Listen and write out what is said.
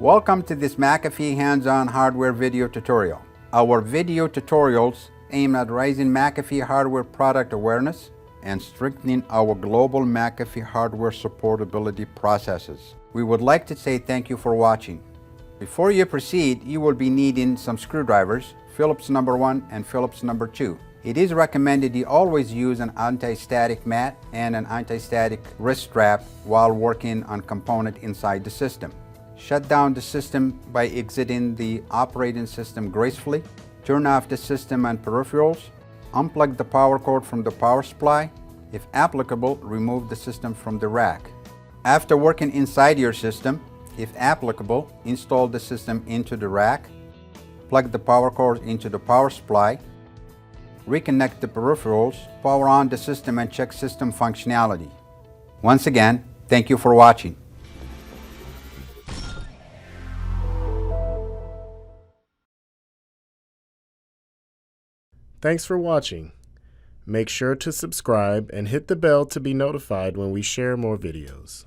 Welcome to this McAfee hands-on hardware video tutorial. Our video tutorials aim at raising McAfee hardware product awareness and strengthening our global McAfee hardware supportability processes. We would like to say thank you for watching. Before you proceed, you will be needing some screwdrivers, Phillips number 1 and Phillips number 2. It is recommended you always use an anti-static mat and an anti-static wrist strap while working on component inside the system. Shut down the system by exiting the operating system gracefully. Turn off the system and peripherals. Unplug the power cord from the power supply. If applicable, remove the system from the rack. After working inside your system, if applicable, install the system into the rack. Plug the power cord into the power supply. Reconnect the peripherals, power on the system and check system functionality. Once again, thank you for watching. Thanks for watching. Make sure to subscribe and hit the bell to be notified when we share more videos.